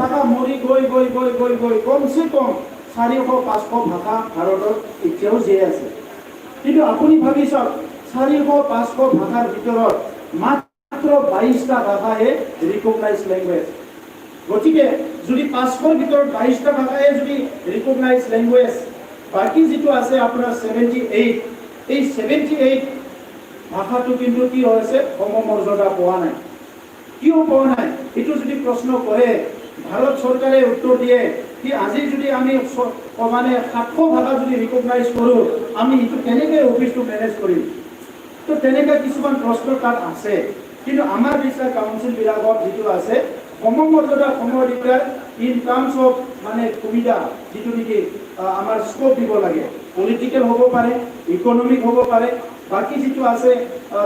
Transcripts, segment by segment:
ভাষা মৰি গৈ গৈ গৈ গৈ গৈ কমচে কম 400-500 ভাষা ভাৰতত এতিয়াও জীয়াই আছে। কিন্তু আপুনি ভাবি চাওক 400-500 ভাষাৰ ভিতৰত মাত্ৰ 22টা ভাষাহে ৰিকগনাইজ লেংগুৱেজ। গতিকে যদি 500ৰ ভিতৰত 22টা ভাষাহে যদি ৰিকগনাইজ লেংগুৱেজ, বাকী যিটো আছে আপোনাৰ 78, এই 78 ভাষাটো কিন্তু কি হৈছে সমমৰ্যাদা পোৱা নাই। কিয় পোৱা নাই এইটো যদি প্ৰশ্ন কৰে, ভাৰত চৰকাৰে উত্তৰ দিয়ে কি আজি যদি আমি মানে 700 ভাষা যদি ৰিকগনাইজ কৰোঁ, আমি এইটো কেনেকৈ অফিচটো মেনেজ কৰিম? তো তেনেকুৱা কিছুমান প্ৰশ্ন তাত আছে। কিন্তু আমাৰ বিশ্বাস কাউন্সিলবিলাকত যিটো আছে সমমৰ্যাদা সমঅধিকাৰ ইন টাৰ্মছ অফ মানে সুবিধা যিটো নেকি আমাৰ স্কোপ দিব লাগে, পলিটিকেল হ'ব পাৰে, ইকনমিক হ'ব পাৰে, বাকী যিটো আছে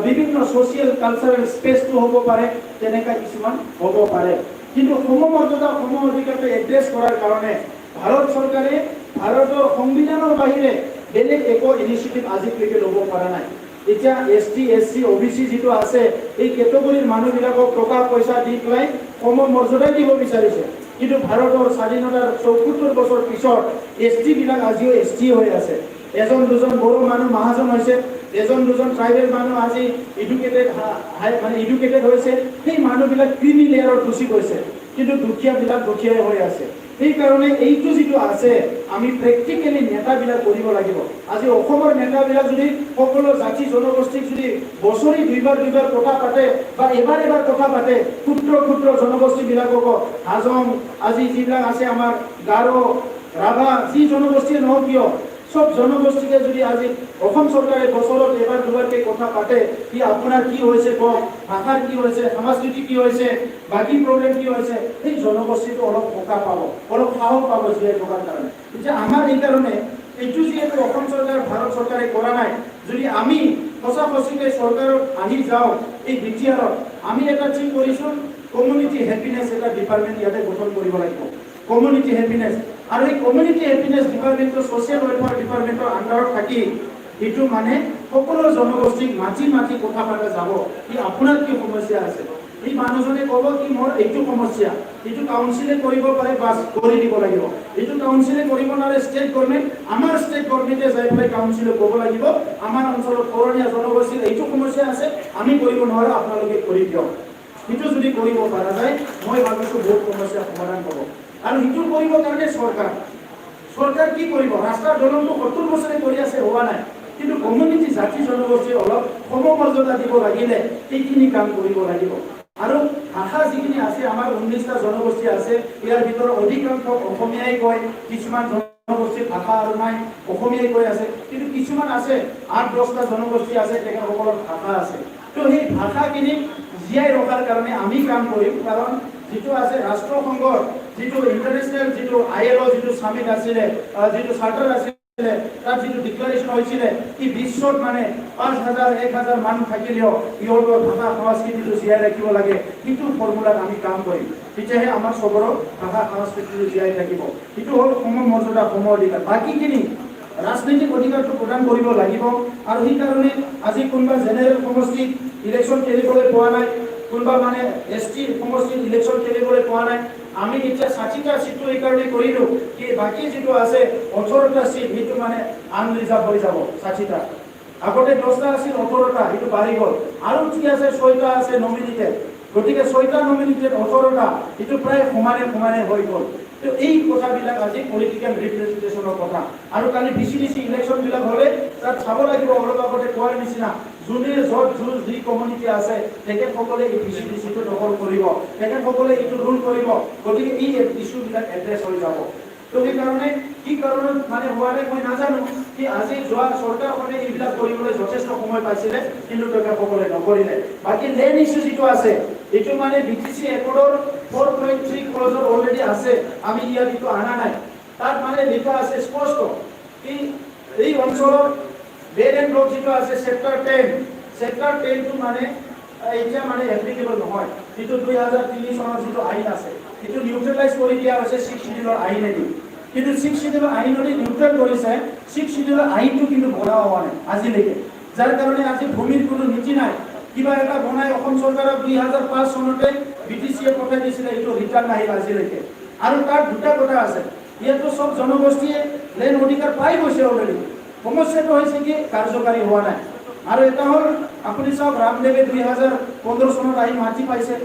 বিভিন্ন ছ'চিয়েল কালচাৰেল স্পেচটো হ'ব পাৰে, তেনেকুৱা কিছুমান হ'ব পাৰে। কিন্তু সমমৰ্যাদা সমঅধিকাৰটো এড্ৰেছ কৰাৰ কাৰণে ভাৰত চৰকাৰে ভাৰতৰ সংবিধানৰ বাহিৰে বেলেগ একো ইনিচিয়েটিভ আজিলৈকে ল'ব পৰা নাই। এতিয়া ST, SC, OBC যিটো আছে এই কেটেগৰীৰ মানুহবিলাকক টকা পইচা দি পেলাই সমমৰ্যাদাই দিব বিচাৰিছে। কিন্তু ভাৰতৰ স্বাধীনতাৰ 74 বছৰ পিছত ST বিলাক আজিও ST হৈ আছে। এজন দুজন বড়ো মানুহ মহাজন হৈছে, এজন দুজন ট্ৰাইবেল মানুহ আজি এডুকেটেড হৈছে, সেই মানুহবিলাক ক্ৰিমি লেয়াৰত গুচি গৈছে, কিন্তু দুখীয়াবিলাক দুখীয়াই হৈ আছে। সেইকাৰণে এইটো যিটো আছে আমি প্ৰেক্টিকেলি নেতাবিলাক কৰিব লাগিব। আজি অসমৰ নেতাবিলাক যদি সকলো জাতি জনগোষ্ঠীক যদি বছৰি দুইবাৰ কথা পাতে বা এবাৰ কথা পাতে, ক্ষুদ্ৰ ক্ষুদ্ৰ জনগোষ্ঠীবিলাকক হাজং আজি যিবিলাক আছে আমাৰ গাৰো ৰাভা যি জনগোষ্ঠীয়ে নহওক কিয় সব জনগোষ্ঠীকে যদি আজি অসম চৰকাৰে বছৰত এবাৰ দুবাৰকৈ কথা পাতে কি আপোনাৰ কি হৈছে কওক, ভাষাৰ কি হৈছে, সংস্কৃতি কি হৈছে, বাকী প্ৰব্লেম কি হৈছে, সেই জনগোষ্ঠীটো অলপ সকাহ পাব, অলপ সাহস পাব জীয়াই থকাৰ কাৰণে। এতিয়া আমাৰ এইকাৰণে এইটো যিহেতু অসম চৰকাৰ ভাৰত চৰকাৰে কৰা নাই, যদি আমি সঁচাকৈ চৰকাৰত আহি যাওঁ এই বিটিআৰত আমি এটা ঠিক কৰিছোঁ কমিউনিটি হেপিনেছ এটা ডিপাৰ্টমেণ্ট ইয়াতে গঠন কৰিব লাগিব। কমিউনিটি হেপিনেছ আৰু এই কমিউনিটি হেপিনেছ ডিপাৰ্টমেণ্টটো ছ'চিয়েল ৱেলফেয়াৰ ডিপাৰ্টমেণ্টৰ আণ্ডাৰত থাকি এইটো মানে সকলো জনগোষ্ঠীক মাতি কথা পতা যাব কি আপোনাৰ কি সমস্যা আছে, এই মানুহজনে ক'ব কি মোৰ এইটো সমস্যা, এইটো কাউন্সিলে কৰিব পাৰে, বাছ কৰি দিব লাগিব। এইটো কাউন্সিলে কৰিব নোৱাৰে ষ্টেট গভৰ্ণমেণ্ট, আমাৰ ষ্টেট গভৰ্ণমেণ্টে যাই পেলাই কাউন্সিলে ক'ব লাগিব আমাৰ অঞ্চলত কৰণীয়া জনগোষ্ঠীৰ এইটো সমস্যা আছে, আমি কৰিব নোৱাৰোঁ, আপোনালোকে কৰি দিয়ক। সেইটো যদি কৰিব পৰা যায় মই ভাবিছোঁ বহুত সমস্যাৰ সমাধান হ'ব। আৰু সেইটো কৰিবৰ কাৰণে চৰকাৰ কি কৰিব, ৰাস্তাৰ দলংটো 70 বছৰে কৰি আছে, হোৱা নাই। কিন্তু কমিউনিটি জাতি জনগোষ্ঠী অলপ সমমৰ্যাদা দিব লাগিলে এইখিনি কাম কৰিব লাগিব। আৰু ভাষা যিখিনি আছে আমাৰ 19টা জনগোষ্ঠী আছে, ইয়াৰ ভিতৰত অধিকাংশ অসমীয়াই কয়, কিছুমান জনগোষ্ঠীৰ ভাষা আৰু নাই অসমীয়াই কৈ আছে, কিন্তু কিছুমান আছে 8-10টা জনগোষ্ঠী আছে তেখেতসকলৰ ভাষা আছে। তো সেই ভাষাখিনি জীয়াই ৰখাৰ কাৰণে আমি কাম কৰিম। কাৰণ যিটো আছে ৰাষ্ট্ৰসংঘৰ যিটো ইণ্টাৰনেশ্যনেল যিটো ILO যিটো সামিট আছিলে, যিটো চাৰ্টাৰ আছিলে, তাত যিটো ডিক্লাৰেশ্যন হৈছিলে কি বিশ্বত মানে 5000-1000 মানুহ থাকিলেও ইহঁতৰ ভাষা সংস্কৃতিটো জীয়াই ৰাখিব লাগে, সেইটো ফৰ্মুলাত আমি কাম কৰিম। তেতিয়াহে আমাৰ চবৰো ভাষা সংস্কৃতিটো জীয়াই থাকিব। সেইটো হ'ল সমমৰ্যাদা সমঅধিকাৰ। বাকীখিনি ৰাজনৈতিক অধিকাৰটো প্ৰদান কৰিব লাগিব। আৰু সেইকাৰণে আজি কোনোবা জেনেৰেল সমষ্টিত ইলেকশ্যন খেলিবলৈ পোৱা নাই, কোনোবা মানে ST সমষ্টিত ইলেকশ্যন খেলিবলৈ পোৱা নাই, আমি এতিয়া 60টা চিটটো এইকাৰণে কৰিলোঁ কি বাকী যিটো আছে 18টা চিট সেইটো মানে আনৰিজাৰ্ভ হৈ যাব। 60টা আগতে 10টা আছিল, 18টা সেইটো বাঢ়ি গ'ল। আৰু কি আছে 6টা আছে নমিনেটেড, গতিকে 6টা নমিনেটেড 18টা এইটো প্ৰায় সমানে হৈ গ'ল। তো এই কথাবিলাক আজি পলিটিকেল ৰিপ্ৰেজেণ্টেশ্যনৰ কথা। আৰু কালি BCDC ইলেকশ্যনবিলাক হ'লে তাত চাব লাগিব, অলপ আগতে কোৱাৰ নিচিনা যোনে যি কমিউনিটি আছে তেখেতসকলে এই BCDCটো দখল কৰিব, তেখেতসকলে এইটো ৰুল কৰিব, গতিকে এই ইছ্যুবিলাক এড্ৰেছ হৈ যাব। তো সেইকাৰণে কি কাৰণত মানে হোৱা নাই মই নাজানো, কি আজি যোৱা চৰকাৰখনে এইবিলাক কৰিবলৈ যথেষ্ট সময় পাইছিলে কিন্তু তেখেতসকলে নকৰিলে। বাকী লেণ্ড ইছ্যু যিটো আছে এইটো মানে BTC একৰ্ডৰ 4.3 ক্লজত অলৰেডি আছে, আমি ইয়াত এইটো অনা নাই। তাত মানে লিখা আছে স্পষ্ট কি এই অঞ্চলৰ বেড এণ্ড ব্লক যিটো আছে চেপ্টাৰ 10টো মানে এতিয়া মানে এপ্লিকেবল নহয়। যিটো 2003 চনৰ যিটো আইন আছে সেইটো নিউট্ৰেলাইজ কৰি দিয়া হৈছে 6 শিডিউলৰ আইনেদি। কিন্তু 6 শিডিউলৰ আইনেদি নিউট্ৰেল কৰিছে, 6 শিডিউলৰ আইনটো কিন্তু বনোৱা হোৱা নাই আজিলৈকে, যাৰ কাৰণে আজি ভূমিৰ কোনো নীতি নাই। কিবা এটা বনাই অসম চৰকাৰক 2005 চনতে BTCয়ে পঠাই দিছিলে, এইটো ৰিটাৰ্ণ নাহিল আজিলৈকে। আৰু তাৰ দুটা কথা আছে, ইয়াতো চব জনগোষ্ঠীয়ে লেণ্ড অধিকাৰ পাই গৈছে অলৰেডি। সমস্যাটো হৈছে কি কাৰ্যকাৰী হোৱা নাই। আৰু এটা হ'ল আপুনি চাওক ৰামদেৱে 2015 চনত আহি মাটি পাইছে।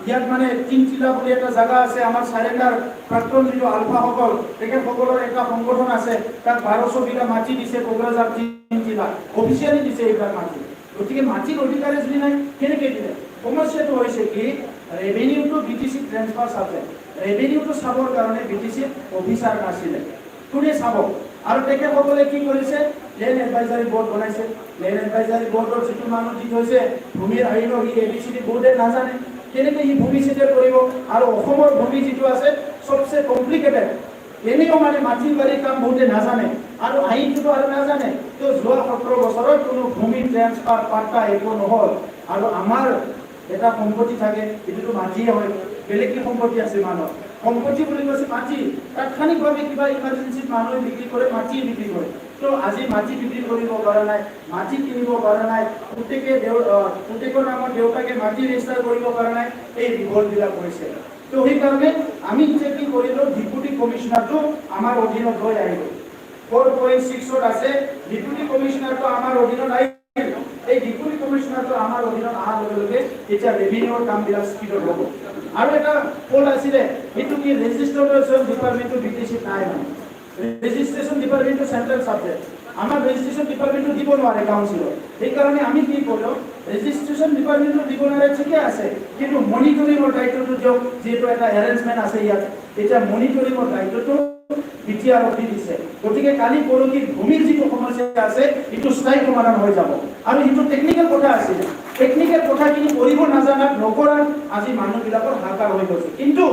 ইয়াত মানে তিনচিলা বুলি এটা জায়গা আছে, আমাৰ চাৰেণ্ডাৰ প্ৰাক্তন যিটো আলফাসকল তেখেতসকলৰ এটা সংগঠন আছে, তাত 1200 বিঘা মাটি দিছে কোকৰাঝাৰ তিনচিলা, অফিচিয়েলি দিছে এইবিলাক মাটি। গতিকে মাটিৰ অধিকাৰী যদি নাই কেনেকৈ দিলে? সমস্যাটো হৈছে কি ৰেভিনিউটো BTC ট্ৰেন্সফাৰ চালে, ৰেভিনিউটো চাবৰ কাৰণে BTC অফিচাৰ নাছিলে, কোনে চাব? আৰু তেখেতসকলে কি কৰিছে লেণ্ড এডভাইজাৰী বৰ্ড বনাইছে। লেণ্ড এডভাইজাৰী বৰ্ডৰ যিটো মানুহ দি থৈছে ভূমিৰ আইনৰ সি ABCD বোৰ্ডে নাজানে, কেনেকৈ সি ভূমি চিটেল কৰিব? আৰু অসমৰ ভূমি যিটো আছে চবচে কমপ্লিকেটেড, এনেও মানে মাটিৰ বাৰীৰ কাম বহুতে নাজানে আৰু আইনটোতো আৰু নাজানে। তো যোৱা 17 বছৰত কোনো ভূমি ট্ৰেন্সফাৰ পাৰ্টা একো নহ'ল। আৰু আমাৰ এটা সম্পত্তি থাকে, এইটোতো মাটিয়ে হয়, বেলেগ কি সম্পত্তি আছে মানুহৰ? সম্পত্তি বুলি কৈছে মাটি, তাৎক্ষণিকভাৱে কিবা ইমাৰ্জেঞ্চিত মানুহে বিক্ৰী কৰে, মাটি বিক্ৰী কৰে। তো আজি মাটি বিক্ৰী কৰিব পৰা নাই, মাটি কিনিব পৰা নাই, পুতেকৰ নামত দেউতাকে মাটি ৰেজিষ্টাৰ কৰিব পৰা নাই, এই ৰিভল্টবিলাক হৈছে। তো সেইকাৰণে আমি যে কি কৰিলোঁ, ডেপুটি কমিশনাৰটো আমাৰ অধীনত লৈ আহিলোঁ। 4.6ত আছে, ডেপুটি কমিশনাৰটো আমাৰ অধীনত আহিল। এই ডেপুটি কমিশনাৰটো আমাৰ অধীনত অহাৰ লগে লগে এতিয়া ৰেভিনিউৰ কামবিলাক স্পীডত হ'ব। আৰু এটা পল আছিলে, সেইটো কি ৰেজিষ্ট্ৰেশ্যন ডিপাৰ্টমেণ্টটো BTC নাই, মানে ৰেজিষ্ট্ৰেশ্যন ডিপাৰ্টমেণ্টটো চেণ্ট্ৰেল ছাবজেক্ট। আমাৰ ৰেজিষ্ট্ৰেশ্যন ডিপাৰ্টমেণ্টটো দিব নোৱাৰে কাউন্সিলত। সেইকাৰণে আমি কি কৰিলোঁ, ৰেজিষ্ট্ৰেশ্যন ডিপাৰ্টমেণ্টটো দিব নোৱাৰে ঠিকে আছে, কিন্তু মনিটৰিঙৰ দায়িত্বটো দিয়ক, যিহেতু এটা এৰেঞ্জমেণ্ট আছে ইয়াত। এতিয়া মনিটৰিঙৰ দায়িত্বটো BTR দি দিছে। গতিকে কালি পৰহি ভূমিৰ যিটো সমস্যা আছে এইটো স্থায়ী সমাধান হৈ যাব। আৰু এইটো টেকনিকেল কথা আছিল, টেকনিকেল কথাখিনি কৰিব নাজানাত নকৰাত আজি মানুহবিলাকৰ হাহাকাৰ হৈ গৈছে। কিন্তু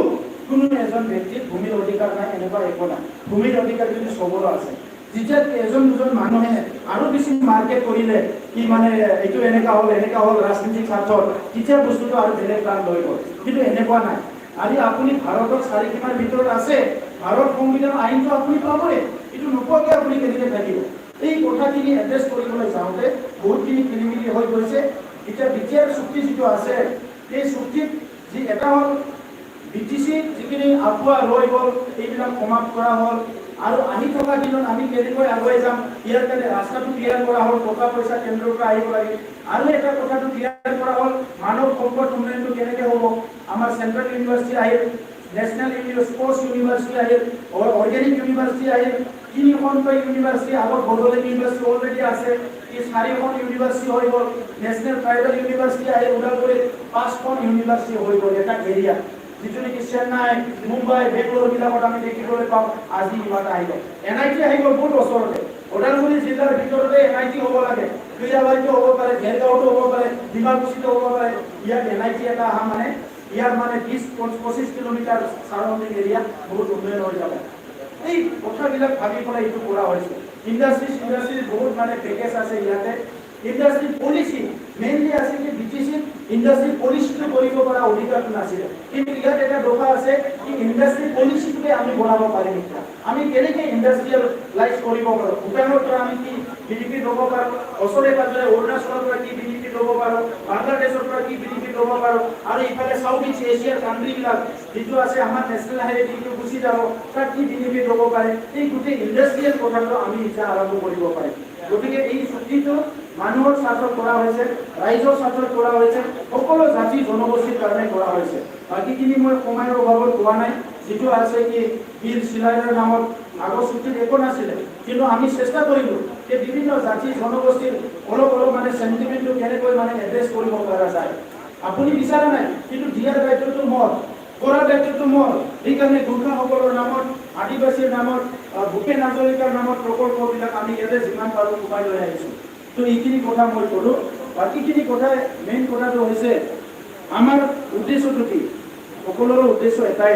কোনো এজন ব্যক্তিৰ ভূমিৰ অধিকাৰ নাই এনেকুৱা একো নাই, ভূমিৰ অধিকাৰ কিন্তু চবৰো আছে। যেতিয়া এজন দুজন মানুহে আৰু বেছি মাৰ্কেট কৰিলে, কি মানে এইটো এনেকুৱা হ'ল ৰাজনীতিক স্বাৰ্থত, তেতিয়া বস্তুটো আৰু বেলেগ কাম লৈ গ'ল। কিন্তু এনেকুৱা নাই। আজি আপুনি ভাৰতৰ 4 সীমাৰ ভিতৰত আছে, ভাৰত সংবিধানৰ আইনটো আপুনি পাবই, এইটো নোপোৱাকৈ আপুনি কেনেকৈ থাকিব? এই কথাখিনি এড্ৰেছ কৰিবলৈ যাওঁতে বহুতখিনি খেলিমেলি হৈ গৈছে। এতিয়া BTR চুক্তি যিটো আছে, এই চুক্তিত যি এটা হ'ল BTC যিখিনি আগুৱা ৰৈ গ'ল এইবিলাক সমাপ্ত কৰা হ'ল। আৰু আহি থকা দিনত আমি কেনেকৈ আগুৱাই যাম, ইয়াৰ কাৰণে ৰাস্তাটো ক্লিয়াৰ কৰা হ'ল, টকা পইচা কেন্দ্ৰৰ পৰা আহিব লাগে। আৰু এটা কথাটো ক্লিয়াৰ কৰা হ'ল, মানৱ সম্পদ উন্নয়নটো কেনেকৈ হ'ব। আমাৰ চেণ্ট্ৰেল ইউনিভাৰ্চিটি আহিল, নেশ্যনেল স্পৰ্টছ ইউনিভাৰ্চিটি আহিল, অৰ্গেনিক ইউনিভাৰ্চিটি আহিল, 3খনকৈ ইউনিভাৰ্চিটি, আগত বড়োলেণ্ড ইউনিভাৰ্চিটি অলৰেডি আছে, এই 4খন ইউনিভাৰ্চিটি হৈ গ'ল। নেশ্যনেল ট্ৰাইবেল ইউনিভাৰ্চিটি আহিল ওদালগুৰিত, 5খন ইউনিভাৰ্চিটি হৈ গ'ল এটা এৰিয়া, যিটো নেকি চেন্নাই, মুম্বাই, বেংগলোৰবিলাকত আমি দেখিবলৈ পাওঁ। আজি ইমান আহি গ'ল, NIT আহি গ'ল বহুত ওচৰতে। ওদালগুৰি জিলাৰ ভিতৰতে NIT হ'ব লাগে, কুইৰাবাৰীতো হ'ব পাৰে, ভেৰগাঁৱতো হ'ব পাৰে, ডিমাকুছিতো হ'ব পাৰে। ইয়াত NIT এটা অহা মানে ইয়াৰ মানে 20-25 কিলোমিটাৰ চাৰাউণ্ডিং এৰিয়া বহুত উন্নয়ন হৈ যাব। এই কথাবিলাক ভাবি পেলাই এইটো কৰা হৈছে। ইণ্ডাষ্ট্ৰিজ বহুত মানে পেকেজ আছে ইয়াতে। ইণ্ডাষ্ট্ৰি পলিচি মেইনলি আছে কি BTC ইণ্ডাষ্ট্ৰি পলিচিটো কৰিব পৰা অধিকাৰটো নাছিলে, কিন্তু ইয়াত এটা দফা আছে কি ইণ্ডাষ্ট্ৰি পলিচিটোকে আমি বনাব পাৰিম। এতিয়া আমি কেনেকৈ ইণ্ডাষ্ট্ৰিয়েলাইজ কৰিব পাৰোঁ, ভূটানৰ পৰা আমি কি বেনিফিট ল'ব পাৰোঁ, ওচৰে পাজৰে অৰুণাচলৰ পৰা কি বেনিফিট ল'ব পাৰোঁ, বাংলাদেশৰ পৰা কি বেনিফিট ল'ব পাৰোঁ, আৰু ইফালে সাউথ ইষ্ট এছিয়াৰ কাণ্ট্ৰিবিলাক যিটো আছে আমাৰ নেশ্যনেল হাইৱে যিটো গুচি যাব, তাত কি বেনিফিট ল'ব পাৰে, এই গোটেই ইণ্ডাষ্ট্ৰিয়েল কথাটো আমি এতিয়া আৰম্ভ কৰিব পাৰিম। গতিকে এই চুক্তিটো মানুহৰ স্বাৰ্থত কৰা হৈছে, ৰাইজৰ স্বাৰ্থত কৰা হৈছে, সকলো জাতি জনগোষ্ঠীৰ কাৰণে কৰা হৈছে। বাকীখিনি মই সময়ৰ অভাৱত কোৱা নাই। যিটো আছে কি বীৰ চিলাইৰ নামত আগৰ চুক্তিত একো নাছিলে, কিন্তু আমি চেষ্টা কৰিলোঁ যে বিভিন্ন জাতি জনগোষ্ঠীৰ অলপ মানে চেণ্টিমেণ্টটো কেনেকৈ মানে এড্ৰেছ কৰিব পৰা যায়। আপুনি বিচৰা নাই, কিন্তু দিয়াৰ দায়িত্বটো মোৰ, কৰাৰ দায়িত্বটো মোৰ। সেইকাৰণে গোৰ্খাসকলৰ নামত, আদিবাসীৰ নামত, ভূপেন হাজৰিকাৰ নামত প্ৰকল্পবিলাক আমি ইয়াতে যিমান পাৰোঁ সোমাই লৈ আহিছোঁ। তো এইখিনি কথা মই ক'লোঁ। বাকীখিনি কথা মেইন কথাটো হৈছে আমাৰ উদ্দেশ্যটো কি, সকলোৰে উদ্দেশ্য এটাই,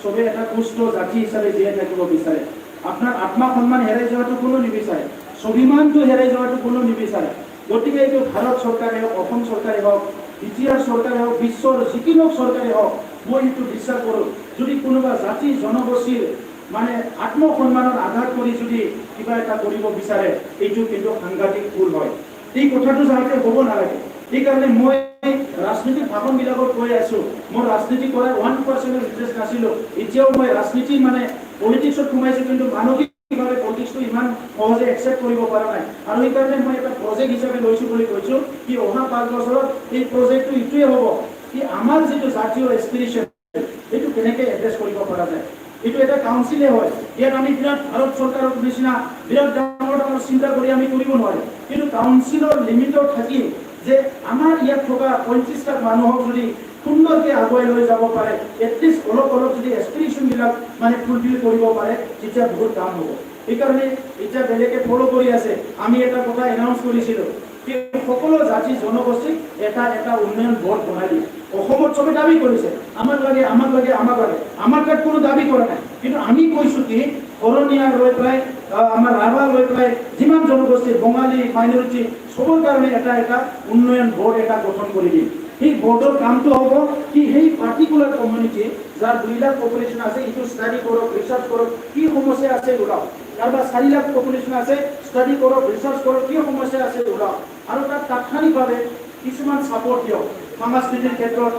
চবে এটা সুস্থ জাতি হিচাপে জীয়াই থাকিব বিচাৰে। আপোনাৰ আত্মা সন্মান হেৰাই যোৱাটো কোনো নিবিচাৰে, স্বাভিমানটো হেৰাই যোৱাটো কোনো নিবিচাৰে। গতিকে এইটো ভাৰত চৰকাৰে হওক, অসম চৰকাৰে হওক, BTR চৰকাৰে হওক, বিশ্বৰ যিকোনো চৰকাৰে হওক, মই এইটো বিশ্বাস কৰোঁ যদি কোনোবা জাতি জনগোষ্ঠীৰ মানে আত্মসন্মানৰ আঘাত কৰি যদি কিবা এটা কৰিব বিচাৰে, এইটো কিন্তু সাংঘাতিক ভুল হয়। এই কথাটো যাতে হ'ব নালাগে। সেইকাৰণে মই ৰাজনীতিৰ ভাষণবিলাকত কৈ আছোঁ, মোৰ ৰাজনীতি কৰাৰ 1% ইণ্টাৰেষ্ট নাছিলোঁ। এতিয়াও মই ৰাজনীতি মানে পলিটিক্সত সোমাইছোঁ, কিন্তু মানসিকভাৱে পলিটিক্সটো ইমান সহজে একচেপ্ট কৰিব পৰা নাই। আৰু সেইকাৰণে মই এটা প্ৰজেক্ট হিচাপে লৈছোঁ বুলি কৈছোঁ কি অহা 5 বছৰত এই প্ৰজেক্টটো এইটোৱে হ'ব কি আমাৰ যিটো জাতীয় এস্পিৰেশ্যন এইটো কেনেকৈ এড্ৰেছ কৰিব পৰা যায়। এইটো এটা কাউন্সিলে হয়, ইয়াত আমি বিৰাট ভাৰত চৰকাৰৰ নিচিনা বিৰাট ডাঙৰ ডাঙৰ চিন্তা কৰি আমি কৰিব নোৱাৰিম, কিন্তু কাউন্সিলৰ লিমিটত থাকি যে আমাৰ ইয়াত থকা 35টা মানুহক যদি সুন্দৰকৈ আগুৱাই লৈ যাব পাৰে, এটলিষ্ট অলপ অলপ যদি এস্পিৰেশ্যনবিলাক মানে ফুলফিল কৰিব পাৰে, তেতিয়া বহুত কাম হ'ব। সেইকাৰণে এতিয়া বেলেগে ফ'ল' কৰি আছে। আমি এটা কথা এনাউন্স কৰিছিলোঁ কি সকলো জাতি জনগোষ্ঠীক এটা এটা উন্নয়ন বৰ্ড বনাই দিম। অসমত চবে দাবী কৰিছে আমাক লাগে আমাক লাগে আমাক লাগে, আমাৰ তাত কোনো দাবী কৰা নাই, কিন্তু আমি কৈছোঁ কি অৰণীয়া লৈ পেলাই আমাৰ ৰাভা লৈ পেলাই যিমান জনগোষ্ঠী বঙালী মাইনৰিটি চবৰ কাৰণে এটা এটা উন্নয়ন বৰ্ড এটা গঠন কৰি দিম। সেই বৰ্ডৰ কামটো হ'ব কি সেই পাৰ্টিকুলাৰ কমিউনিটি যাৰ 2 লাখ পপুলেশ্যন আছে এইটো ষ্টাডি কৰক, ৰিচাৰ্চ কৰক, কি সমস্যা আছে ওলাওক। কাৰোবাৰ 4 লাখ পপুলেশ্যন আছে, ষ্টাডি কৰক, ৰিচাৰ্চ কৰক, কি সমস্যা আছে ওলাওক। আৰু তাত তাৎক্ষণিকভাৱে কিছুমান ছাপৰ্ট দিয়ক, সাংস্কৃতিক ক্ষেত্ৰত,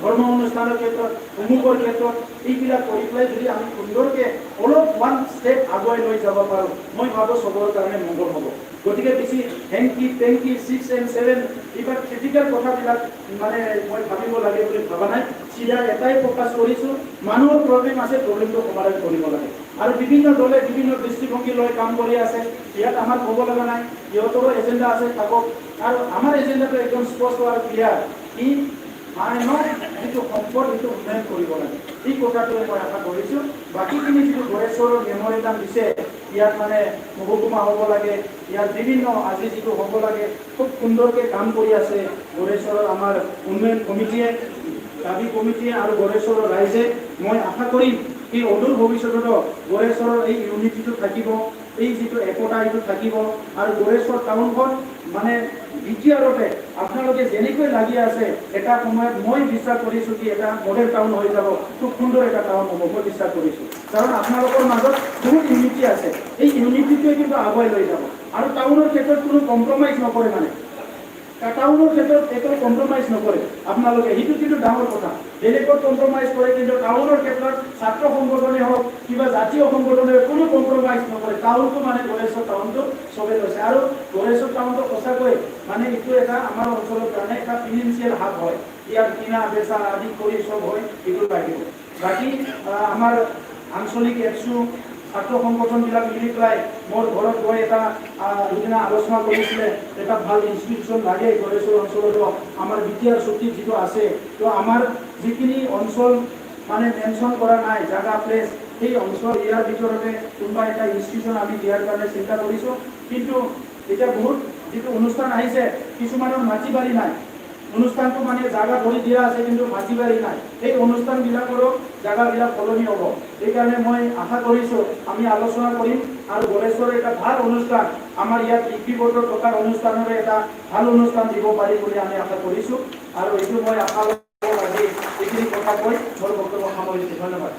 ধৰ্ম অনুষ্ঠানৰ ক্ষেত্ৰত, অমুকৰ ক্ষেত্ৰত, এইবিলাক কৰি পেলাই যদি আমি সুন্দৰকৈ অলপ 1 ষ্টেপ আগুৱাই লৈ যাব পাৰোঁ, মই ভাবোঁ চবৰ কাৰণে মংগল হ'ব। গতিকে বেছি হেংকি টেংকি 6 and 7 এইবিলাক ক্ৰিটিকেল কথাবিলাক মানে মই ভাবিব লাগে বুলি ভবা নাই। চিধা এটাই ফ'কাছ কৰিছোঁ, মানুহৰ প্ৰব্লেম আছে, প্ৰব্লেমটো সমাধান কৰিব লাগে। আৰু বিভিন্ন দলে বিভিন্ন দৃষ্টিভংগী লৈ কাম কৰি আছে, ইয়াত আমাৰ ক'ব লগা নাই, সিহঁতৰো এজেণ্ডা আছে থাকক। আৰু আমাৰ এজেণ্ডাটো একদম স্পষ্ট আৰু ক্লিয়াৰ, ই মানুহৰ যিটো সম্পদ সেইটো উন্নয়ন কৰিব লাগে। এই কথাটোৱে মই আশা কৰিছোঁ। বাকীখিনি যিটো গণেশ্বৰৰ মেমৰিয়েণ্ডাম দিছে, ইয়াত মানে মহকুমা হ'ব লাগে, ইয়াত বিভিন্ন আজি যিটো হ'ব লাগে খুব সুন্দৰকৈ কাম কৰি আছে গণেশ্বৰৰ আমাৰ উন্নয়ন কমিটিয়ে, দাবী কমিটিয়ে আৰু গণেশ্বৰৰ ৰাইজে। মই আশা কৰিম এই অদূৰ ভৱিষ্যততো গণেশ্বৰৰ এই ইউনিটিটো থাকিব, এই যিটো একতা এইটো থাকিব। আৰু গণেশ্বৰ টাউনখন মানে দ্বিতীয়তে আপোনালোকে যেনেকৈ লাগি আছে এটা সময়ত মই বিশ্বাস কৰিছোঁ কি এটা মডেল টাউন হৈ যাব, খুব সুন্দৰ এটা টাউন হ'ব, মই বিশ্বাস কৰিছোঁ। কাৰণ আপোনালোকৰ মাজত বহুত ইউনিটি আছে, এই ইউনিটিটোৱে কিন্তু আগুৱাই লৈ যাব। আৰু টাউনৰ ক্ষেত্ৰত কোনো কম্প্ৰমাইজ নকৰে, মানে টাউনৰ ক্ষেত্ৰত একো কম্প্ৰমাইজ নকৰে আপোনালোকে, সেইটো কিন্তু ডাঙৰ কথা। বেলেগত কম্প্ৰমাইজ কৰে, কিন্তু টাউনৰ ক্ষেত্ৰত ছাত্ৰ সংগঠনে হওক কিবা জাতীয় সংগঠনে কোনো কম্প্ৰমাইজ নকৰে। টাউনটো মানে গণেশ্বৰ টাউনটো চবে লৈছে। আৰু গণেশ্বৰ টাউনটো সঁচাকৈ মানে এইটো এটা আমাৰ অঞ্চলৰ কাৰণে এটা ফিনেন্সিয়েল হাব হয়, ইয়াৰ কিনা বেচা আদি কৰি চব হয়, এইটো লাগিব। বাকী আমাৰ আঞ্চলিক এপছু ছাত্ৰ সংগঠনবিলাক মিলি পেলাই মোৰ ঘৰত গৈ এটা সিদিনা আলোচনা কৰিছিলে, এটা ভাল ইনষ্টিটিউশ্যন লাগে গণেশ্বৰ অঞ্চলতো। আমাৰ বিটিআৰ চুক্তিত যিটো আছে, তো আমাৰ যিখিনি অঞ্চল মানে মেনশ্যন কৰা নাই জাগা প্লেচ, সেই অঞ্চল ইয়াৰ ভিতৰতে কোনোবা এটা ইনষ্টিটিউশ্যন আমি দিয়াৰ কাৰণে চিন্তা কৰিছোঁ। কিন্তু এতিয়া বহুত যিটো অনুষ্ঠান আহিছে, কিছুমানৰ মাটি বাৰী নাই, অনুষ্ঠানটো মানে জাগা ধৰি দিয়া আছে কিন্তু মাটি বাৰী নাই, সেই অনুষ্ঠানবিলাকৰো জাগাবিলাক সলনি হ'ব। সেইকাৰণে মই আশা কৰিছোঁ আমি আলোচনা কৰিম আৰু গণেশ্বৰৰ এটা ভাল অনুষ্ঠান, আমাৰ ইয়াত ইপি বৰ্ডৰ থকাৰ অনুষ্ঠানৰে এটা ভাল অনুষ্ঠান দিব পাৰি বুলি আমি আশা কৰিছোঁ। আৰু এইটো মই আশা আজি এইখিনি কথা কৈ মোৰ বক্তব্য সামৰিছোঁ। ধন্যবাদ।